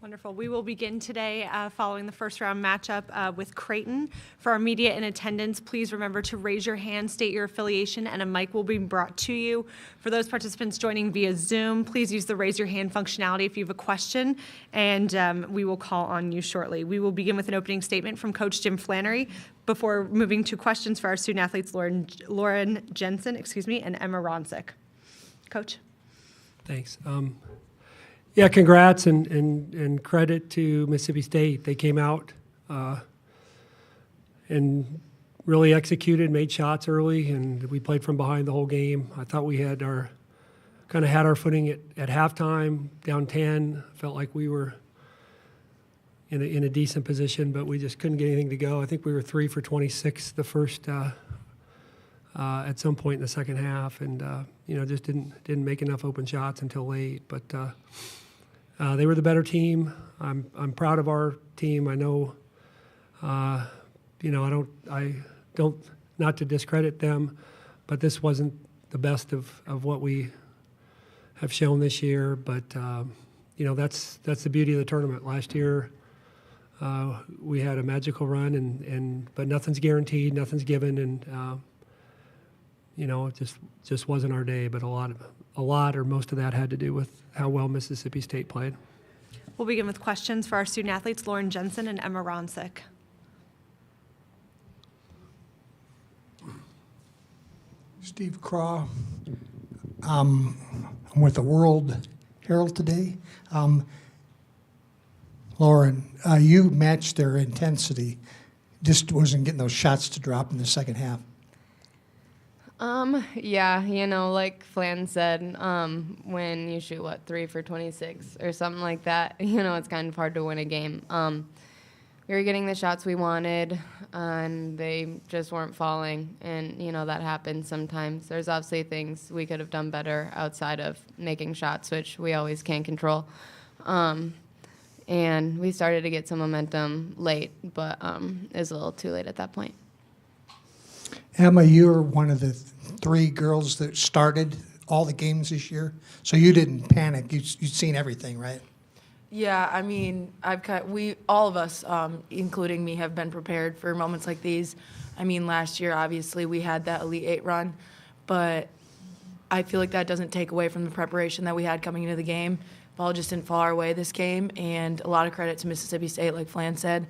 Wonderful. We will begin today following the first round matchup with Creighton. For our media in attendance, please remember to raise your hand, state your affiliation, and a mic will be brought to you. For those participants joining via Zoom, please use the raise your hand functionality if you have a question, and we will call on you shortly. We will begin with an opening statement from Coach Jim Flannery before moving to questions for our student athletes Lauren Jensen, and Emma Ronsick. Coach. Thanks. Yeah, congrats and credit to Mississippi State. They came out and really executed, made shots early, and we played from behind the whole game. I thought we had our footing at halftime, down 10. Felt like we were in a decent position, but we just couldn't get anything to go. I think we were 3 for 26 the first at some point in the second half, and just didn't make enough open shots until late. But they were the better team. I'm proud of our team. I know, I don't not to discredit them, but this wasn't the best of what we have shown this year. But that's the beauty of the tournament. Last year we had a magical run, but nothing's guaranteed, nothing's given, and it just wasn't our day. But a lot or most of that had to do with how well Mississippi State played. We'll begin with questions for our student athletes, Lauren Jensen and Emma Ronsick. Steve Craw. I'm with the World Herald today. Lauren, you matched their intensity. Just wasn't getting those shots to drop in the second half. Yeah, like Flan said, when you shoot, 3 for 26 or something like that, it's kind of hard to win a game. We were getting the shots we wanted, and they just weren't falling, and, that happens sometimes. There's obviously things we could have done better outside of making shots, which we always can't control. And we started to get some momentum late, but it was a little too late at that point. Emma, you're one of the 3 girls that started all the games this year, so you didn't panic. You'd seen everything, right? Yeah, I mean, all of us, including me, have been prepared for moments like these. I mean, last year, obviously, we had that Elite 8 run, but I feel like that doesn't take away from the preparation that we had coming into the game. Ball just didn't fall our way this game, and a lot of credit to Mississippi State, like Flan said,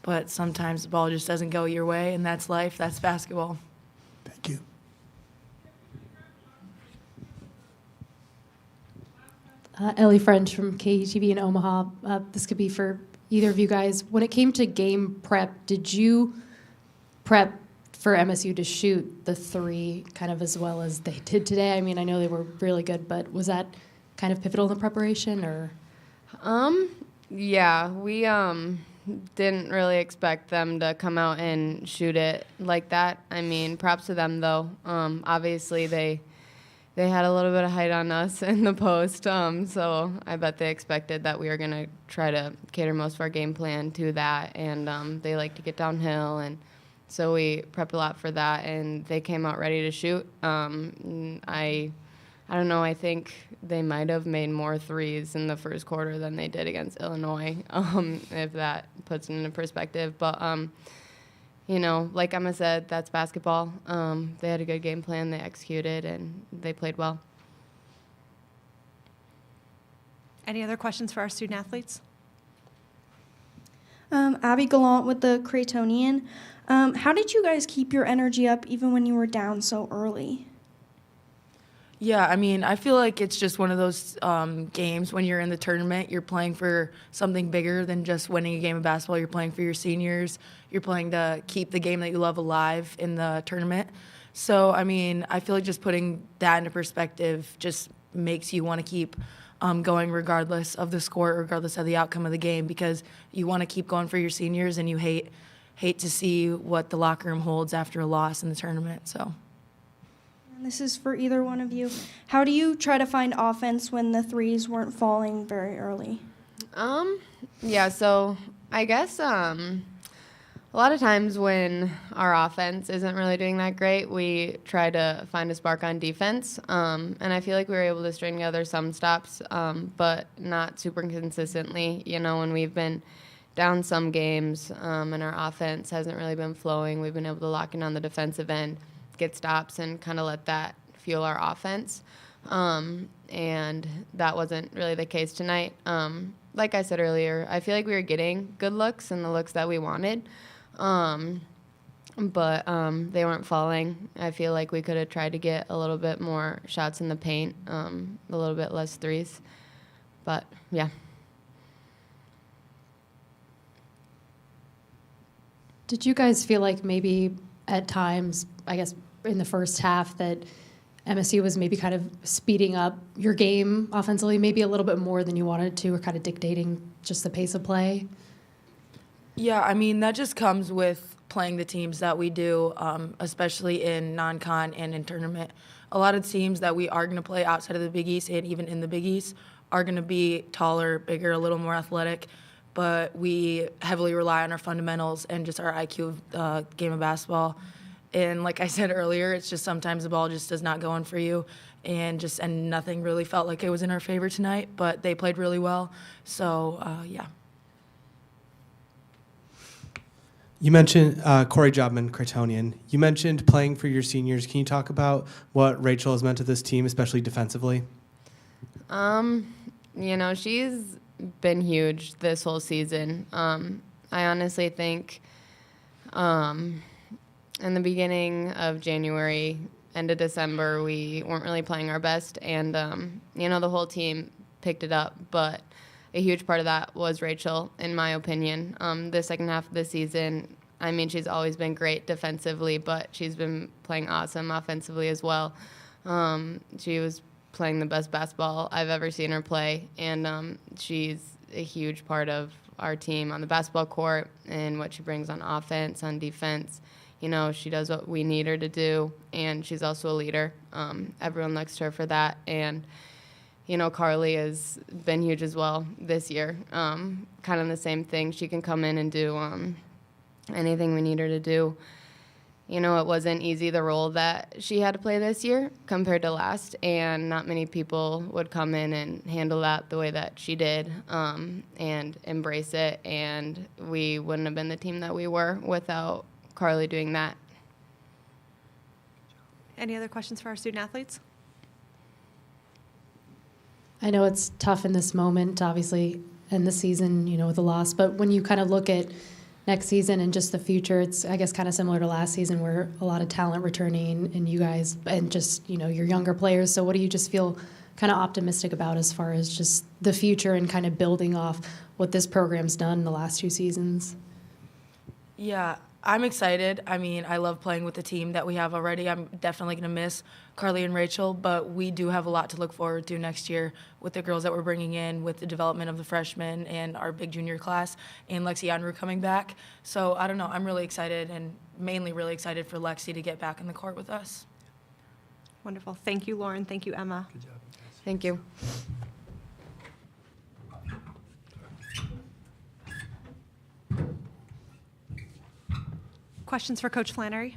but sometimes the ball just doesn't go your way, and that's life. That's basketball. Thank you. Ellie French from KETV in Omaha. This could be for either of you guys. When it came to game prep, did you prep for MSU to shoot the 3 kind of as well as they did today? I mean, I know they were really good, but was that kind of pivotal in the preparation, or? Yeah, we didn't really expect them to come out and shoot it like that. I mean, props to them, though. Obviously, they had a little bit of height on us in the post, so I bet they expected that we were going to try to cater most of our game plan to that, and they like to get downhill, and so we prepped a lot for that, and they came out ready to shoot. I don't know, I think they might have made more threes in the first quarter than they did against Illinois, if that puts it into perspective. But, like Emma said, that's basketball. They had a good game plan, they executed, and they played well. Any other questions for our student athletes? Abby Gallant with the Creightonian. How did you guys keep your energy up even when you were down so early? Yeah, I mean, I feel like it's just one of those games when you're in the tournament, you're playing for something bigger than just winning a game of basketball. You're playing for your seniors. You're playing to keep the game that you love alive in the tournament. So, I mean, I feel like just putting that into perspective just makes you want to keep going regardless of the score, regardless of the outcome of the game, because you want to keep going for your seniors, and you hate to see what the locker room holds after a loss in the tournament. So. This is for either one of you. How do you try to find offense when the threes weren't falling very early? Yeah, so I guess A lot of times when our offense isn't really doing that great, we try to find a spark on defense. And I feel like we were able to string together some stops, but not super consistently. You know, when we've been down some games and our offense hasn't really been flowing, we've been able to lock in on the defensive end, get stops, and kind of let that fuel our offense. And that wasn't really the case tonight. Like I said earlier, I feel like we were getting good looks and the looks that we wanted. But they weren't falling. I feel like we could have tried to get a little bit more shots in the paint, a little bit less threes. But, yeah. Did you guys feel like maybe at times, I guess in the first half, that MSU was maybe kind of speeding up your game offensively, maybe a little bit more than you wanted to, or kind of dictating just the pace of play? Yeah, I mean, that just comes with playing the teams that we do, especially in non-con and in tournament. A lot of teams that we are going to play outside of the Big East and even in the Big East are going to be taller, bigger, a little more athletic, but we heavily rely on our fundamentals and just our IQ of game of basketball. And like I said earlier, it's just sometimes the ball just does not go in for you, and nothing really felt like it was in our favor tonight, but they played really well. So, yeah. You mentioned Corey Jobman, Creightonian. You mentioned playing for your seniors. Can you talk about what Rachel has meant to this team, especially defensively? You know, she's been huge this whole season. I honestly think in the beginning of January, end of December, we weren't really playing our best, and, you know, the whole team picked it up, but a huge part of that was Rachel, in my opinion. The second half of the season, I mean, she's always been great defensively, but she's been playing awesome offensively as well. She was playing the best basketball I've ever seen her play, and she's a huge part of our team on the basketball court and what she brings on offense, on defense. You know, she does what we need her to do, and she's also a leader. Everyone looks to her for that, and you know, Carly has been huge as well this year. Kind of the same thing. She can come in and do anything we need her to do. You know, it wasn't easy, the role that she had to play this year compared to last, and not many people would come in and handle that the way that she did and embrace it, and we wouldn't have been the team that we were without Carly doing that. Any other questions for our student athletes? I know it's tough in this moment, obviously, in the season, you know, with the loss. But when you kind of look at next season and just the future, it's, I guess, kind of similar to last season where a lot of talent returning and you guys and just, you know, your younger players. So what do you just feel kind of optimistic about as far as just the future and kind of building off what this program's done in the last 2 seasons? Yeah, I'm excited. I mean, I love playing with the team that we have already. I'm definitely going to miss Carly and Rachel, but we do have a lot to look forward to next year with the girls that we're bringing in, with the development of the freshmen and our big junior class, and Lexi Unruh coming back. So I don't know. I'm really excited, and mainly really excited for Lexi to get back in the court with us. Wonderful. Thank you, Lauren. Thank you, Emma. Good job. Thank you. Questions for Coach Flannery?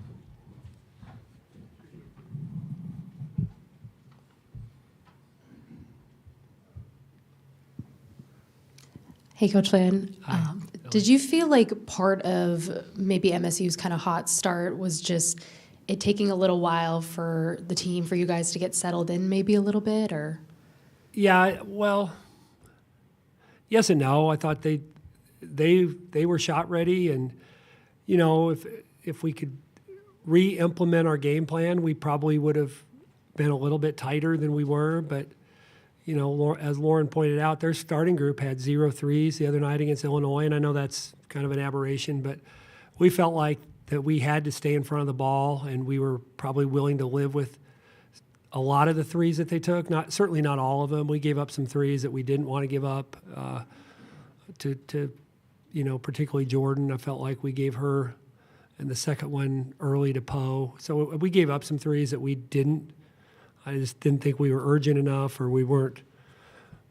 Hey, Coach Flan. Hi. Did you feel like part of maybe MSU's kind of hot start was just it taking a little while for the team, for you guys to get settled in maybe a little bit, or? Yeah, well, yes and no. I thought they were shot ready, and you know, if we could re-implement our game plan, we probably would have been a little bit tighter than we were. But you know, as Lauren pointed out, their starting group had 0 threes the other night against Illinois, and I know that's kind of an aberration, but we felt like that we had to stay in front of the ball, and we were probably willing to live with a lot of the threes that they took. Certainly not all of them. We gave up some threes that we didn't want to give up. To you know, particularly Jordan, I felt like we gave her, and the second one early to Poe. So we gave up some threes that we didn't. I just didn't think we were urgent enough, or we weren't,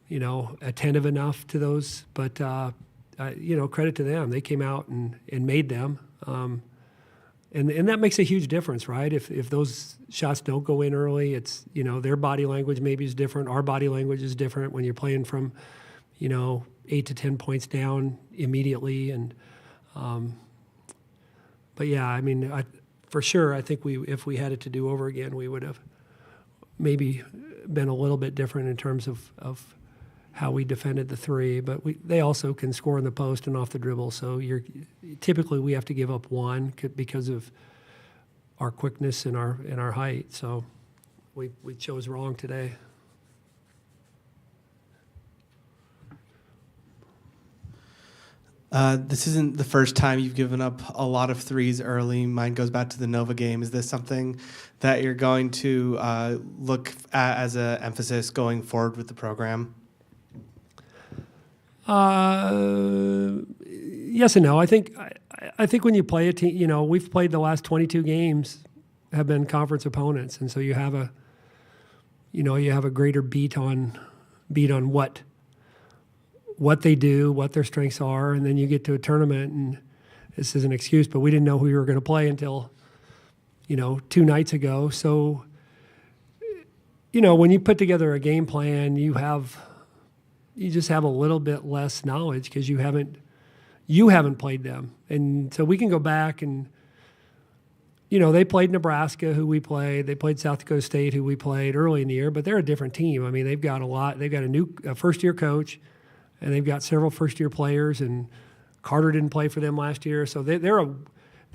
you know, attentive enough to those. But credit to them. They came out and made them. And that makes a huge difference, right? If those shots don't go in early, it's, their body language maybe is different. Our body language is different when you're playing from, 8 to 10 points down immediately. And, but yeah, I mean, for sure, I think if we had it to do over again, we would have maybe been a little bit different in terms of how we defended the three. But they also can score in the post and off the dribble. So typically we have to give up one because of our quickness and our height. So we chose wrong today. This isn't the first time you've given up a lot of threes early. Mine goes back to the Nova game. Is this something that you're going to look at as an emphasis going forward with the program? Yes and no. I think when you play a team, we've played the last 22 games have been conference opponents, and so you have a greater beat on what they do, what their strengths are, and then you get to a tournament, and this is an excuse, but we didn't know who we were going to play until 2 nights ago. So when you put together a game plan, you just have a little bit less knowledge because you haven't played them. And so we can go back and, they played Nebraska, who we played. They played South Dakota State, who we played early in the year, but they're a different team. I mean, they've got a new first-year coach, and they've got several first-year players, and Carter didn't play for them last year. So they're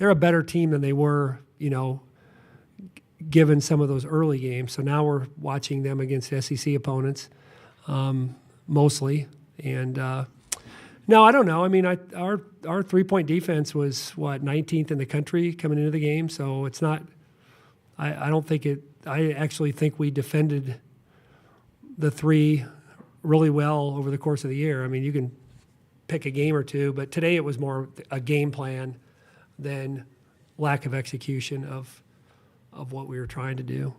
a better team than they were, given some of those early games. So now we're watching them against SEC opponents. Mostly, and no, I don't know. I mean, our 3-point defense was 19th in the country coming into the game, so it's not. I don't think it. I actually think we defended the three really well over the course of the year. I mean, you can pick a game or two, but today it was more a game plan than lack of execution of what we were trying to do.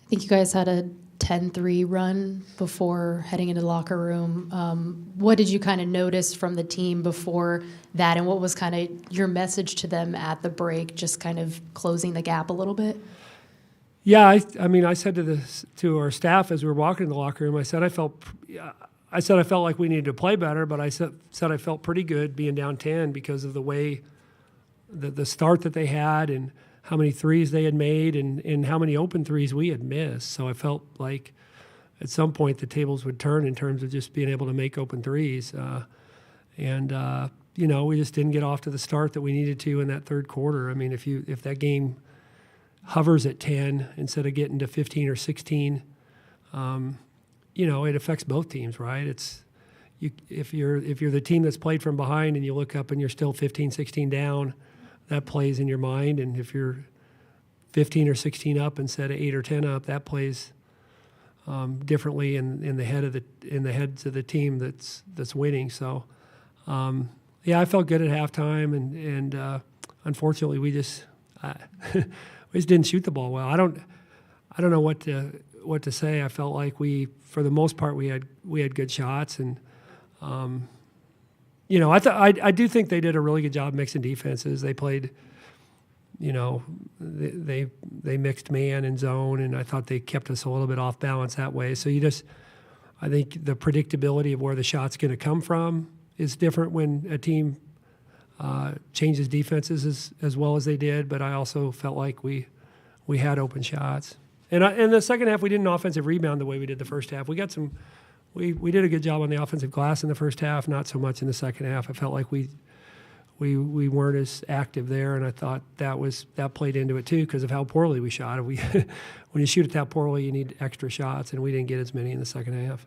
I think you guys had a 10-3 run before heading into the locker room. What did you kind of notice from the team before that, and what was kind of your message to them at the break, just kind of closing the gap a little bit? Yeah, I mean, I said to our staff as we were walking in the locker room, I said I felt like we needed to play better, but I said I felt pretty good being down 10 because of the way the start that they had and how many threes they had made and how many open threes we had missed. So I felt like at some point the tables would turn in terms of just being able to make open threes. We just didn't get off to the start that we needed to in that third quarter. I mean, if that game hovers at 10 instead of getting to 15 or 16, it affects both teams, right? If you're the team that's played from behind and you look up and you're still 15, 16 down, that plays in your mind, and if you're 15 or 16 up instead of 8 or 10 up, that plays differently in the heads of the team that's winning. So, I felt good at halftime, and unfortunately, we just didn't shoot the ball well. I don't know what to say. I felt like for the most part, we had good shots, and. I do think they did a really good job mixing defenses. They played, they mixed man and zone, and I thought they kept us a little bit off balance that way. So I think the predictability of where the shot's going to come from is different when a team changes defenses as well as they did. But I also felt like we had open shots. And in the second half, we didn't offensive rebound the way we did the first half. We got some. We did a good job on the offensive glass in the first half, not so much in the second half. I felt like we weren't as active there, and I thought that played into it too because of how poorly we shot. When you shoot it that poorly, you need extra shots, and we didn't get as many in the second half.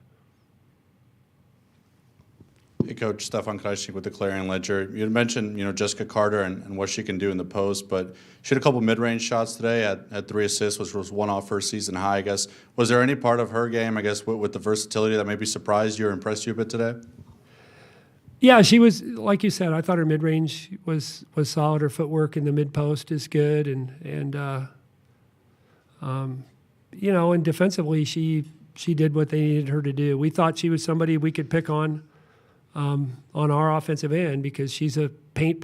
Hey, Coach, Stefan Kreisnig with the Clarion Ledger. You had mentioned, Jessica Carter and what she can do in the post, but she had a couple mid-range shots today, had 3 assists, which was one off her season high, I guess. Was there any part of her game, I guess, with the versatility that maybe surprised you or impressed you a bit today? Yeah, she was, like you said, I thought her mid-range was solid. Her footwork in the mid-post is good, and and defensively, she did what they needed her to do. We thought she was somebody we could pick on our offensive end because she's a paint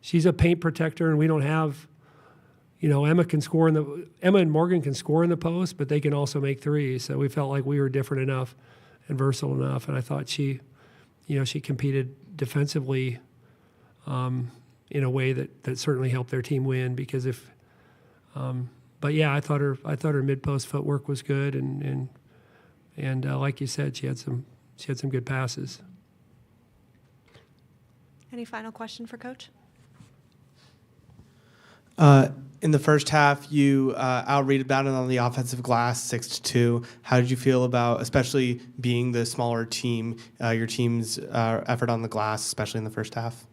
she's a paint protector, and we don't have, Emma and Morgan can score in the post, but they can also make threes. So we felt like we were different enough and versatile enough, and I thought she competed defensively in a way that certainly helped their team win because but yeah, I thought her mid post footwork was good, and like you said, she had some good passes. Any final question for Coach? In the first half, you out-rebounded on the offensive glass 6-2. How did you feel about, especially being the smaller team, your team's effort on the glass, especially in the first half?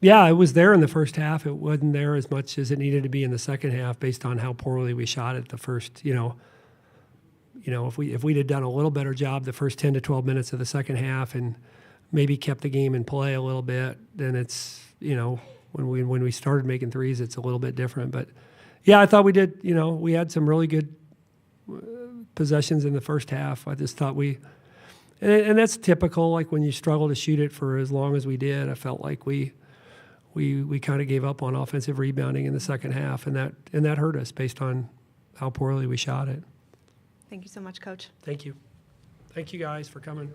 Yeah, it was there in the first half. It wasn't there as much as it needed to be in the second half based on how poorly we shot it the first, if we'd have done a little better job the first 10 to 12 minutes of the second half and maybe kept the game in play a little bit, then it's, when we started making threes, it's a little bit different. But yeah, I thought we did, we had some really good possessions in the first half. I just thought and that's typical, like when you struggle to shoot it for as long as we did, I felt like we kind of gave up on offensive rebounding in the second half, and that hurt us based on how poorly we shot it. Thank you so much, Coach. Thank you. Thank you guys for coming.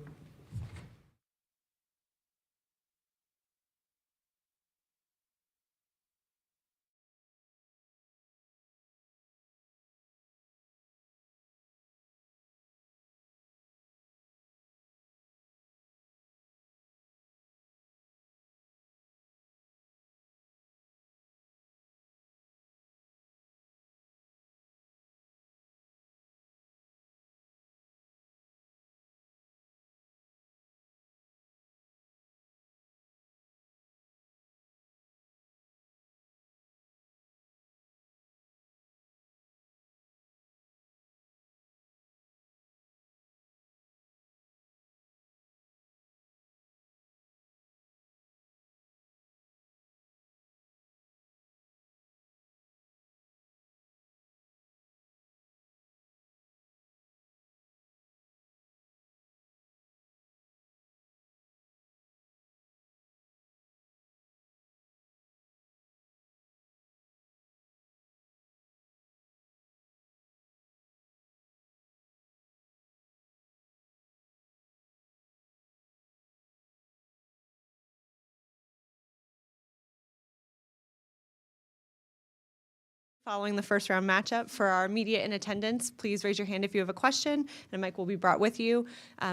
Following the first round matchup, for our media in attendance, please raise your hand if you have a question, and a mic will be brought with you.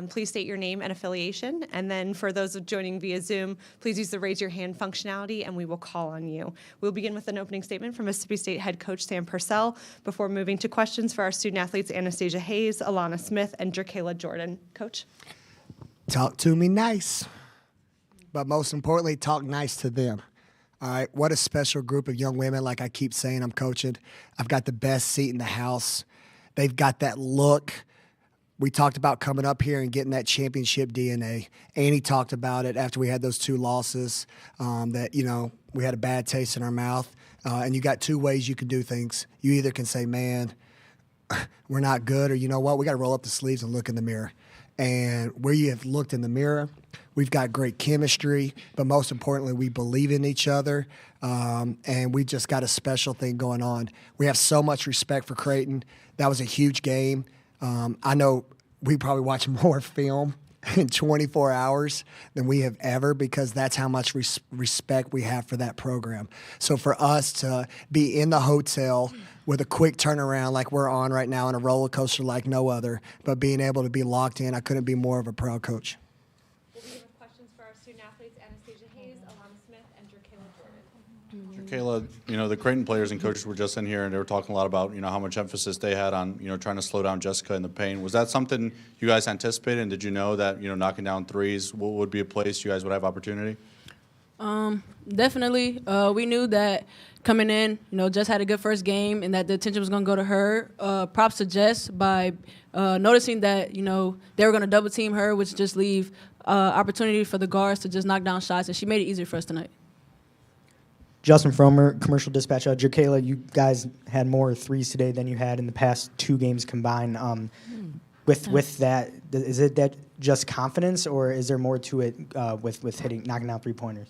Please state your name and affiliation. And then for those joining via Zoom, please use the raise your hand functionality, and we will call on you. We'll begin with an opening statement from Mississippi State head coach Sam Purcell before moving to questions for our student athletes Anastasia Hayes, Alana Smith, and Jerkayla Jordan. Coach? Talk to me nice, but most importantly, talk nice to them. All right, what a special group of young women. Like I keep saying, I'm coaching. I've got the best seat in the house. They've got that look. We talked about coming up here and getting that championship DNA. Annie talked about it after we had those two losses, that, we had a bad taste in our mouth. And you got two ways you can do things. You either can say, man, we're not good, or you know what, we got to roll up the sleeves and look in the mirror. And where you have looked in the mirror, we've got great chemistry, but most importantly, we believe in each other, and we just got a special thing going on. We have so much respect for Creighton. That was a huge game. I know we probably watched more film in 24 hours than we have ever, because that's how much respect we have for that program. So for us to be in the hotel with a quick turnaround like we're on right now, in a roller coaster like no other, but being able to be locked in, I couldn't be more of a proud coach. We'll begin with questions for our student athletes Anastasia Hayes, Alana Smith, and Jerkayla Jordan. Jerkayla, the Creighton players and coaches were just in here, and they were talking a lot about, how much emphasis they had on, trying to slow down Jessica in the paint. Was that something you guys anticipated, and did you know that, knocking down threes would be a place you guys would have opportunity? Definitely. We knew that coming in, Jess had a good first game and that the attention was going to go to her. Props to Jess by noticing that, they were going to double team her, which just leave opportunity for the guards to just knock down shots, and she made it easier for us tonight. Justin Fromer, Commercial Dispatch. Jerkayla, you guys had more threes today than you had in the past 2 games combined. With that, is it that just confidence, or is there more to it with knocking out 3-pointers?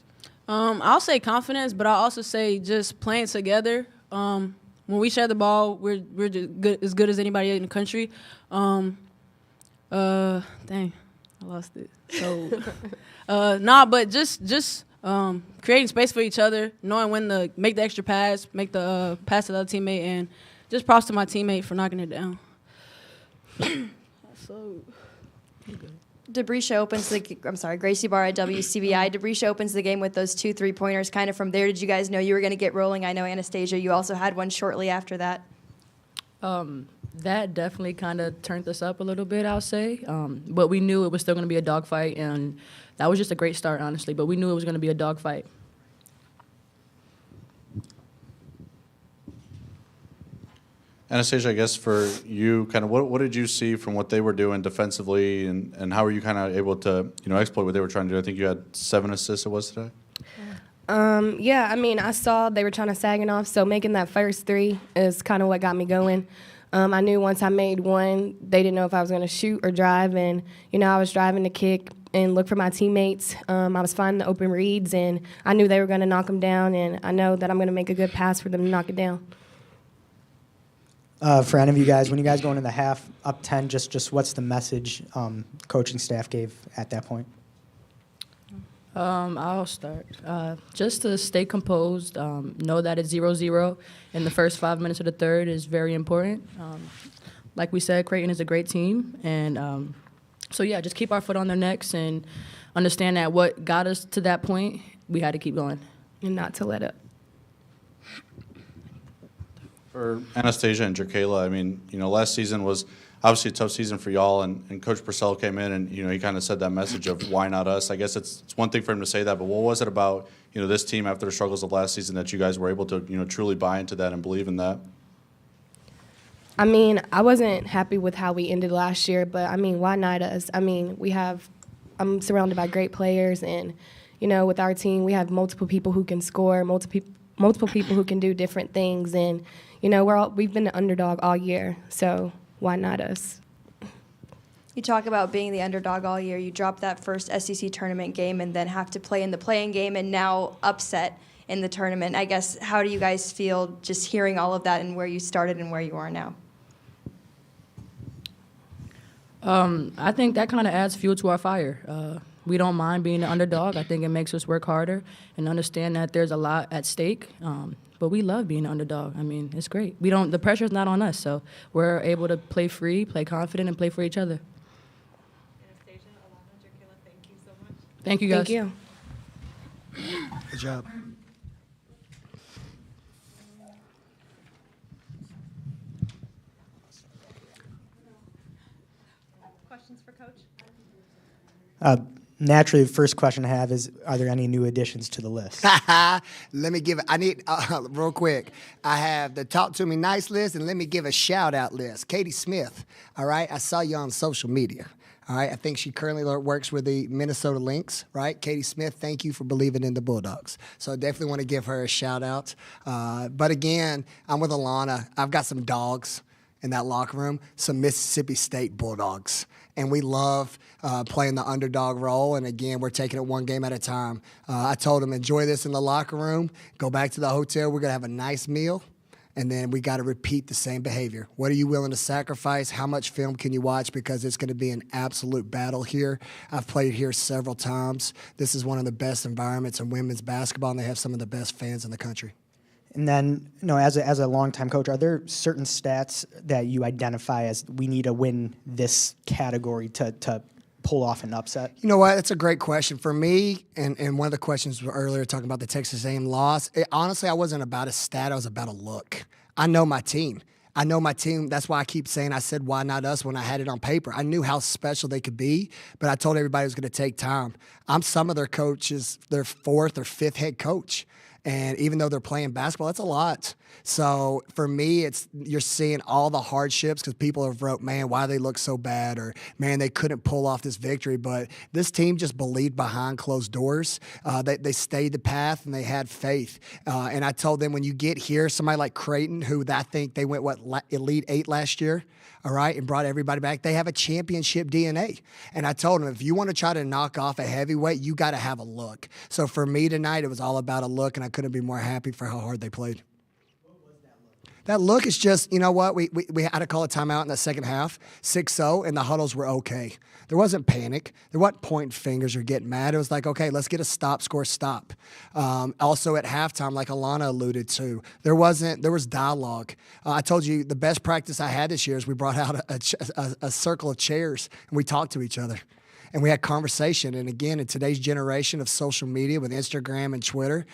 I'll say confidence, but I'll also say just playing together. When we share the ball, we're just as good as anybody in the country. Dang, I lost it. So, but just creating space for each other, knowing when to make the extra pass, make the pass to the other teammate, and just props to my teammate for knocking it down. Gracie Barr at WCBI. Debrisha opens the game with those 2 3-pointers. Kind of from there, did you guys know you were going to get rolling? I know, Anastasia, you also had one shortly after that. That definitely kind of turned us up a little bit, I'll say. But we knew it was still going to be a dogfight, and that was just a great start, honestly. But we knew it was going to be a dogfight. Anastasia, I guess for you, kind of what did you see from what they were doing defensively, and how were you kind of able to exploit what they were trying to do? I think you had 7 assists. It was today. Yeah, I mean, I saw they were trying to sag it off, so making that first 3 is kind of what got me going. I knew once I made one, they didn't know if I was going to shoot or drive, and I was driving to kick and look for my teammates. I was finding the open reads, and I knew they were going to knock them down, and I know that I'm going to make a good pass for them to knock it down. For any of you guys, when you guys go into the half up 10, just what's the message coaching staff gave at that point? I'll start. Just to stay composed, know that it's 0-0, and the first 5 minutes of the third is very important. Like we said, Creighton is a great team, and just keep our foot on their necks and understand that what got us to that point, we had to keep going. And not to let up. For Anastasia and Jerkayla, I mean, last season was obviously a tough season for y'all, and Coach Purcell came in and, he kind of said that message of why not us. I guess it's one thing for him to say that, but what was it about, this team after the struggles of last season that you guys were able to, truly buy into that and believe in that? I mean, I wasn't happy with how we ended last year, but, I mean, why not us? I mean, I'm surrounded by great players, and, with our team, we have multiple people who can score, multiple people who can do different things, and, we've been the underdog all year, so why not us? You talk about being the underdog all year. You dropped that first SEC tournament game and then have to play in the playing game and now upset in the tournament. I guess, how do you guys feel just hearing all of that and where you started and where you are now? I think that kind of adds fuel to our fire. We don't mind being the underdog. I think it makes us work harder and understand that there's a lot at stake. But we love being an underdog. I mean, it's great. The pressure's not on us, so we're able to play free, play confident, and play for each other. Anastasia, Alana, Jerkayla, thank you so much. Thank you, guys. Thank you. Good job. Questions for Coach? Naturally, the first question I have is, are there any new additions to the list? Let me give it. I need real quick. I have the Talk to Me Nice list, and let me give a shout out list. Katie Smith. All right, I saw you on social media. All right, I think she currently works with the Minnesota Lynx. Right, Katie Smith. Thank you for believing in the Bulldogs. So I definitely want to give her a shout out. But again, I'm with Alana. I've got some dogs in that locker room, some Mississippi State Bulldogs. And we love playing the underdog role. And, again, we're taking it one game at a time. I told them, enjoy this in the locker room. Go back to the hotel. We're going to have a nice meal. And then we got to repeat the same behavior. What are you willing to sacrifice? How much film can you watch? Because it's going to be an absolute battle here. I've played here several times. This is one of the best environments in women's basketball, and they have some of the best fans in the country. And then, as a longtime coach, are there certain stats that you identify as we need to win this category to pull off an upset? You know what? That's a great question. For me, and one of the questions earlier talking about the Texas A&M loss, honestly, I wasn't about a stat. I was about a look. I know my team. That's why I keep saying I said, why not us, when I had it on paper. I knew how special they could be, but I told everybody it was going to take time. I'm some of their coaches, their 4th or 5th head coach. And even though they're playing basketball, that's a lot. So for me, you're seeing all the hardships because people have wrote, man, why they look so bad, or man, they couldn't pull off this victory. But this team just believed behind closed doors. They stayed the path and they had faith. And I told them, when you get here, somebody like Creighton, who I think they went Elite 8 last year, all right, and brought everybody back. They have a championship DNA. And I told them, if you want to try to knock off a heavyweight, you got to have a look. So for me tonight, it was all about a look, and I couldn't be more happy for how hard they played. That look is just, you know what, we had to call a timeout in the second half, 6-0, and the huddles were okay. There wasn't panic. There wasn't pointing fingers or getting mad. It was like, okay, let's get a stop, score, stop. Also at halftime, like Alana alluded to, there was dialogue. I told you the best practice I had this year is we brought out a circle of chairs, and we talked to each other. And we had conversation. And again, in today's generation of social media with Instagram and Twitter,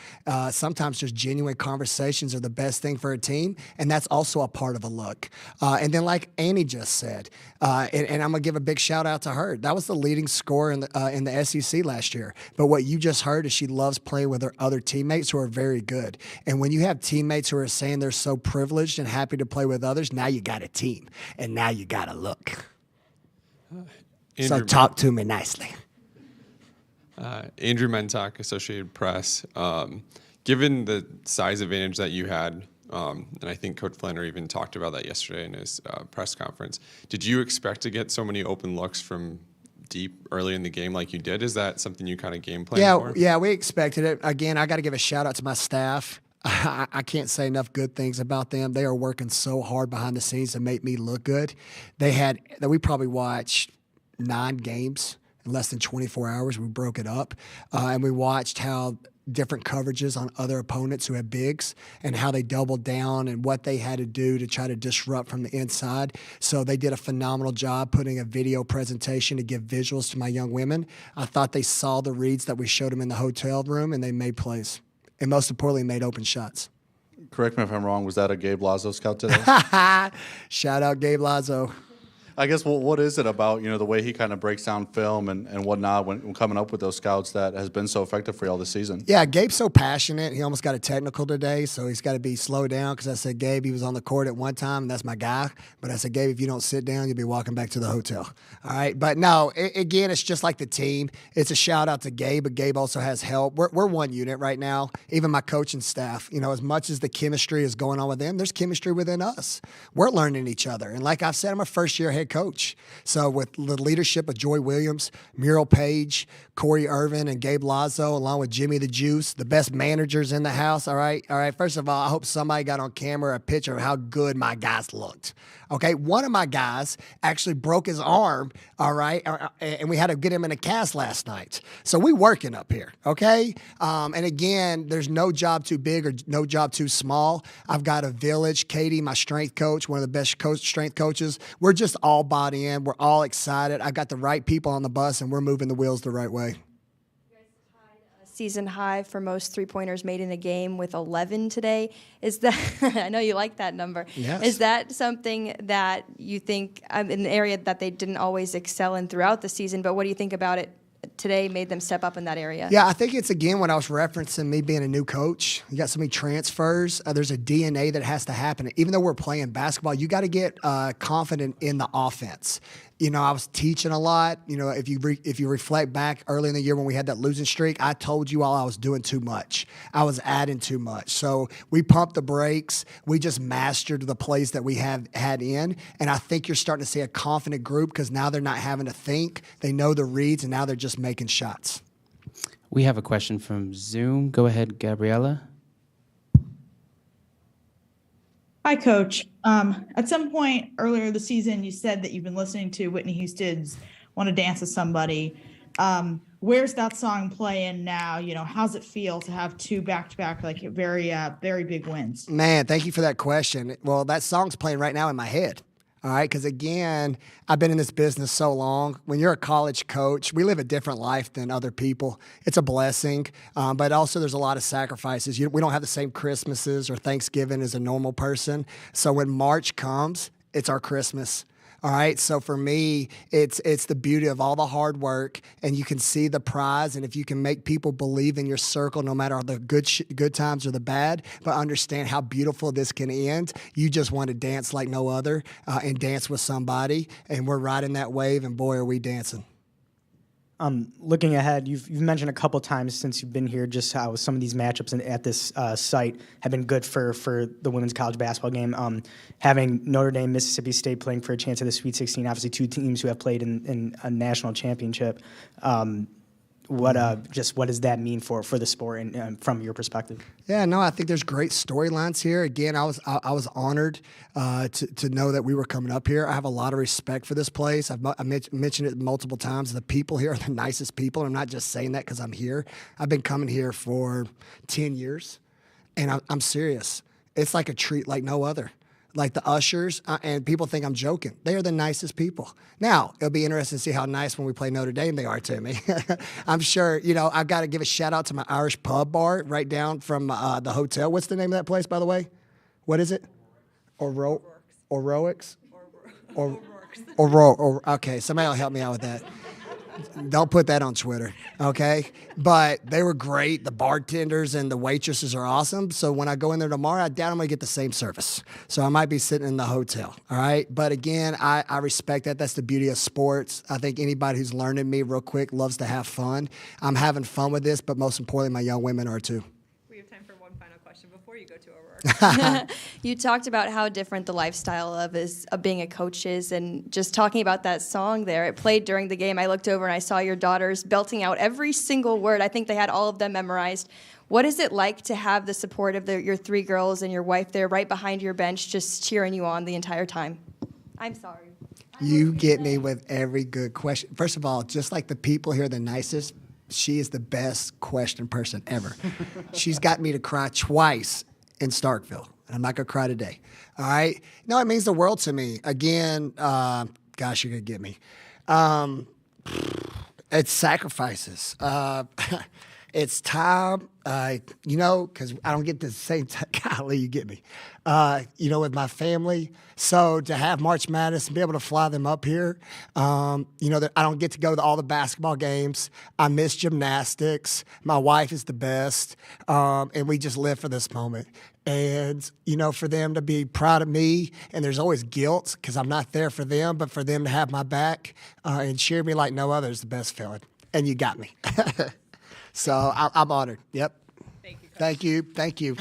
sometimes just genuine conversations are the best thing for a team. And that's also a part of a look. And then like Annie just said, and I'm going to give a big shout out to her. That was the leading scorer in the SEC last year. But what you just heard is she loves playing with her other teammates who are very good. And when you have teammates who are saying they're so privileged and happy to play with others, now you got a team. And now you got a look. So talk to me nicely. Andrew Mentok, Associated Press. Given the size advantage that you had, and I think Coach Flannery even talked about that yesterday in his press conference, did you expect to get so many open looks from deep early in the game like you did? Is that something you kind of game planned for? Yeah, we expected it. Again, I got to give a shout out to my staff. I can't say enough good things about them. They are working so hard behind the scenes to make me look good. We probably watched 9 games in less than 24 hours. We broke it up, and we watched how different coverages on other opponents who have bigs and how they doubled down and what they had to do to try to disrupt from the inside. So they did a phenomenal job putting a video presentation to give visuals to my young women. I thought they saw the reads that we showed them in the hotel room, and they made plays, and most importantly, made open shots. Correct me if I'm wrong, was that a Gabe Lazo scout today? Shout out Gabe Lazo. I guess what is it about, the way he kind of breaks down film and whatnot when coming up with those scouts that has been so effective for y'all this season? Yeah, Gabe's so passionate. He almost got a technical today, so he's got to be slowed down because I said, Gabe, he was on the court at one time, and that's my guy. But I said, Gabe, if you don't sit down, you'll be walking back to the hotel. All right? But no, again, it's just like the team. It's a shout-out to Gabe, but Gabe also has help. We're one unit right now, even my coaching staff. As much as the chemistry is going on with them, there's chemistry within us. We're learning each other. And like I've said, I'm a first-year head coach. So with the leadership of Joy Williams, Muriel Page, Corey Irvin, and Gabe Lazo, along with Jimmy the Juice, the best managers in the house, all right? First of all, I hope somebody got on camera a picture of how good my guys looked. Okay, one of my guys actually broke his arm, all right, and we had to get him in a cast last night. So we working up here, okay? And again, there's no job too big or no job too small. I've got a village. Katie, my strength coach, one of the best strength coaches. We're just all bought in. We're all excited. I've got the right people on the bus, and we're moving the wheels the right way. Season high for most three-pointers made in a game with 11 today. Is that I know you like that number. Yes. Is that something that you think in an area that they didn't always excel in throughout the season, but what do you think about it today made them step up in that area? Yeah, I think it's, again, when I was referencing me being a new coach. You got so many transfers. There's a DNA that has to happen. Even though we're playing basketball, you got to get confident in the offense. I was teaching a lot. If you reflect back early in the year when we had that losing streak, I told you all I was doing too much. I was adding too much. So we pumped the brakes. We just mastered the plays that we had in. And I think you're starting to see a confident group because now they're not having to think. They know the reads, and now they're just making shots. We have a question from Zoom. Go ahead, Gabriella. Hi, Coach. At some point earlier this season, you said that you've been listening to Whitney Houston's "Want to Dance with Somebody." Where's that song playing now? How's it feel to have 2 back-to-back, very big wins? Man, thank you for that question. Well, that song's playing right now in my head. All right, because again, I've been in this business so long. When you're a college coach, we live a different life than other people. It's a blessing, but also there's a lot of sacrifices. We don't have the same Christmases or Thanksgiving as a normal person. So when March comes, it's our Christmas. All right, so for me, it's the beauty of all the hard work, and you can see the prize. And if you can make people believe in your circle, no matter the good times or the bad, but understand how beautiful this can end, you just want to dance like no other and dance with somebody. And we're riding that wave, and boy, are we dancing. Looking ahead, you've mentioned a couple times since you've been here just how some of these matchups at this site have been good for the women's college basketball game. Having Notre Dame, Mississippi State playing for a chance at the Sweet 16, obviously two teams who have played in a national championship. What does that mean for the sport and from your perspective? Yeah, no, I think there's great storylines here. Again, I was honored to know that we were coming up here. I have a lot of respect for this place. I mentioned it multiple times. The people here are the nicest people. I'm not just saying that because I'm here. I've been coming here for 10 years, and I'm serious. It's like a treat like no other. Like the ushers, and people think I'm joking. They are the nicest people. Now, it'll be interesting to see how nice when we play Notre Dame they are to me. I'm sure, I've got to give a shout out to my Irish pub bar right down from the hotel. What's the name of that place, by the way? What is it? O'Rourke's? Okay, somebody will help me out with that. Don't put that on Twitter, okay? But they were great. The bartenders and the waitresses are awesome. So when I go in there tomorrow, I doubt I'm going to get the same service. So I might be sitting in the hotel, all right? But again, I respect that. That's the beauty of sports. I think anybody who's learning me real quick loves to have fun. I'm having fun with this, but most importantly, my young women are too. We have time for one final question before you go to O'Rourke. You talked about how different the lifestyle of being a coach is, and just talking about that song there. It played during the game. I looked over and I saw your daughters belting out every single word. I think they had all of them memorized. What is it like to have the support of your three girls and your wife there right behind your bench just cheering you on the entire time? I'm sorry. You get me with every good question. First of all, just like the people here are the nicest, she is the best question person ever. She's got me to cry twice in Starkville. I'm not going to cry today. All right? No, it means the world to me. Again, gosh, you're going to get me. It's sacrifices. It's time, because I don't get the same time. Golly, you get me. With my family. So to have March Madness and be able to fly them up here, I don't get to go to all the basketball games. I miss gymnastics. My wife is the best, and we just live for this moment. And, for them to be proud of me, and there's always guilt because I'm not there for them, but for them to have my back and cheer me like no other is the best feeling. And you got me. So I'm honored. Yep. Thank you, Coach. Thank you.